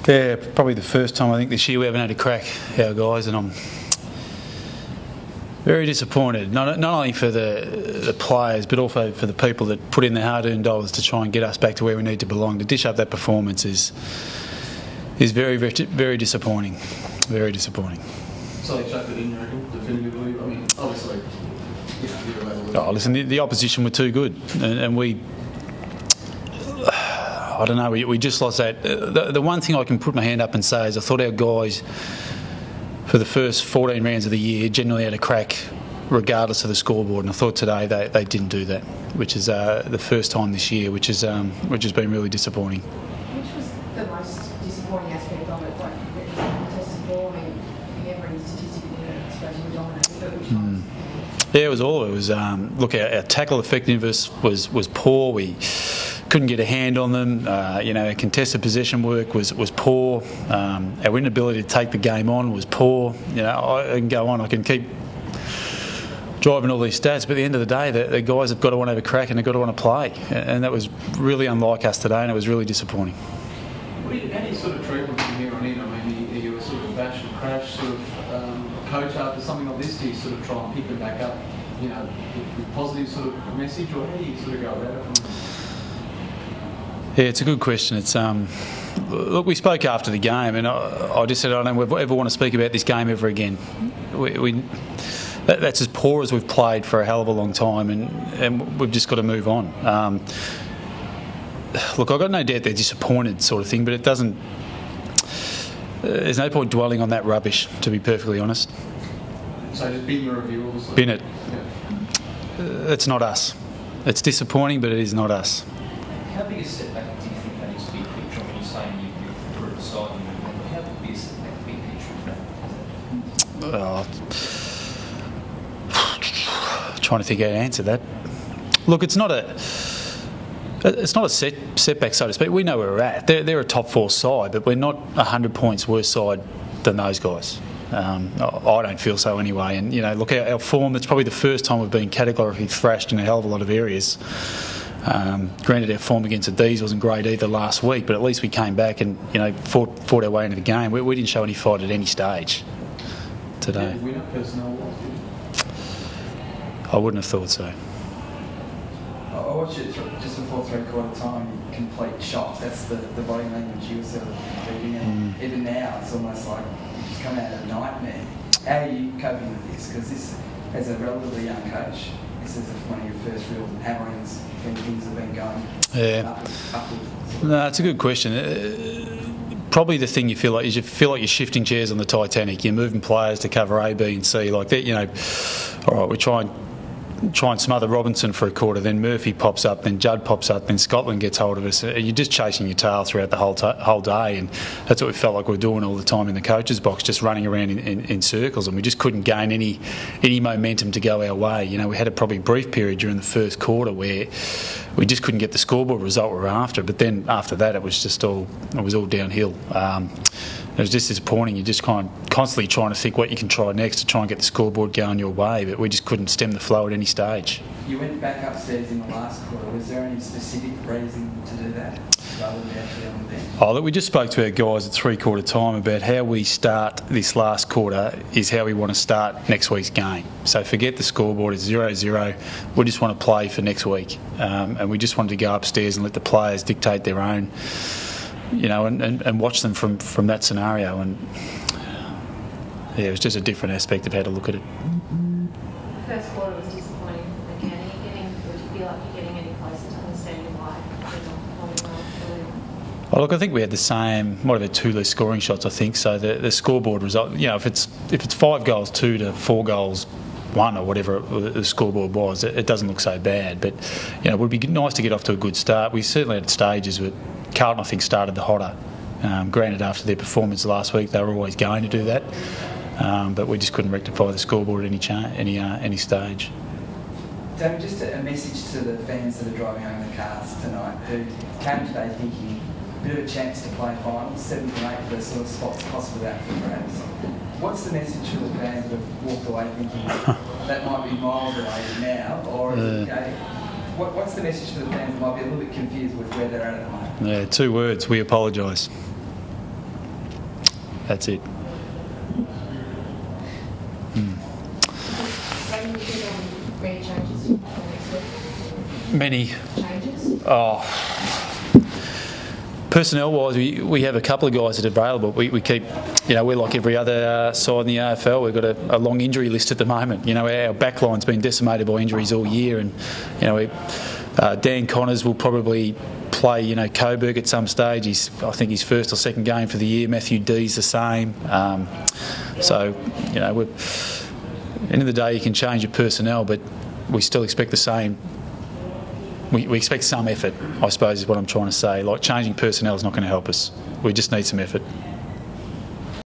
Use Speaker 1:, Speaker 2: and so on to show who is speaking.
Speaker 1: Yeah, probably the first time I think this year we haven't had a crack, our guys, and I'm very disappointed. Not only for the players, but also for the people that put in their hard-earned dollars to try and get us back to where we need to belong. To dish up that performance is very, very, very disappointing. Very disappointing.
Speaker 2: So they chucked it in, you reckon, definitively? I mean, obviously,
Speaker 1: listen, the opposition were too good, and we. I don't know, we just lost that. The one thing I can put my hand up and say is I thought our guys, for the first 14 rounds of the year, generally had a crack regardless of the scoreboard, and I thought today they didn't do that, which is the first time this year, which has been really disappointing.
Speaker 3: Which was the most disappointing aspect of it? Like, the contested ball, I mean, every statistic I suppose you were dominated, but which ones?
Speaker 1: Yeah, it was all. It was look, our tackle effectiveness was poor. We couldn't get a hand on them. Our contested possession work was poor. Our inability to take the game on was poor. I can go on. I can keep driving all these stats, but at the end of the day, the guys have got to want to have a crack and they've got to want to play. And that was really unlike us today, and it was really disappointing.
Speaker 2: Any sort of treatment from here on in? I mean, are you a sort of bash and crash sort of coach after something like this? Do you sort of try and pick them back up, with positive sort of message, or how do you sort of go about it?
Speaker 1: Yeah, it's a good question. It's look, we spoke after the game, and I just said I don't ever want to speak about this game ever again. That's as poor as we've played for a hell of a long time, and we've just got to move on. Look, I've got no doubt they're disappointed, sort of thing, but it doesn't. There's no point dwelling on that rubbish, to be perfectly honest.
Speaker 2: So just bin the review, also.
Speaker 1: Bin it.
Speaker 2: Yeah.
Speaker 1: It's not us. It's disappointing, but it is not us.
Speaker 4: How big a setback do you think that needs to be a picture when you're saying you've improved the side? How big a setback to be a picture?
Speaker 1: Trying to think how to answer that. Look, it's not a setback, so to speak. We know where we're at. They're a top four side, but we're not 100 points worse side than those guys. I don't feel so anyway. And look, our form. It's probably the first time we've been categorically thrashed in a hell of a lot of areas. Granted, our form against the D's wasn't great either last week, but at least we came back and fought our way into the game. We didn't show any fight at any stage today.
Speaker 2: Winner personnel-wise?
Speaker 1: I wouldn't have thought so.
Speaker 5: I watched it just before three-quarter time. Complete shock. That's the body language you were sort of reading, and even now it's almost like you've come out of a nightmare. How are you coping with this? Because this, as a relatively young coach, this is one of your first real hammerings when things have been going upwards.
Speaker 1: No, it's a good question. Probably the thing you feel like is you're shifting chairs on the Titanic. You're moving players to cover A, B and C like that. All right, we try and smother Robinson for a quarter, then Murphy pops up, then Judd pops up, then Scotland gets hold of us. You're just chasing your tail throughout the whole day, and that's what we felt like we were doing all the time in the coach's box, just running around in circles, and we just couldn't gain any momentum to go our way. We had a probably brief period during the first quarter where we just couldn't get the scoreboard result we were after, but then after that it was all downhill. It was just disappointing. You're just constantly trying to think what you can try next to try and get the scoreboard going your way, but we just couldn't stem the flow at any stage.
Speaker 5: You went back upstairs in the last quarter. Was there any specific reason to do that, rather than actually on the bench?
Speaker 1: Look, we just spoke to our guys at three-quarter time about how we start this last quarter is how we want to start next week's game. So forget the scoreboard, it's 0-0. We just want to play for next week. And we just wanted to go upstairs and let the players dictate their own, and watch them from that scenario. And yeah, it was just a different aspect of how to look at it.
Speaker 3: First quarter was disappointing. Again, would you feel like you're getting any closer to understanding why they're not performing well?
Speaker 1: Oh, look, I think we had the same. Might have had 2 less scoring shots, I think. So the scoreboard result, if it's 5 goals 2 to 4 goals 1 or whatever the scoreboard was, it doesn't look so bad. But it would be nice to get off to a good start. We certainly had stages where Carlton, I think, started the hotter. Granted, after their performance last week, they were always going to do that. But we just couldn't rectify the scoreboard at any stage.
Speaker 5: David, just a message to the fans that are driving home in the cars tonight who came today thinking a bit of a chance to play finals, 7 and 8, the sort of spots possible out for grabs. What's the message for the fans that have walked away thinking that might be miles away now, or what's the message for the fans that might be a little bit confused with where they're at the moment?
Speaker 1: Yeah, 2 words: we apologise. That's it. Many. Personnel-wise, we have a couple of guys that are available. We keep, we're like every other side in the AFL. We've got a long injury list at the moment. Our backline's been decimated by injuries all year, and Dan Connors will probably play, Coburg at some stage. I think his first or second game for the year. Matthew D's the same. We're, end of the day, you can change your personnel, but we still expect the same. We expect some effort, I suppose, is what I'm trying to say. Like, changing personnel is not going to help us. We just need some effort.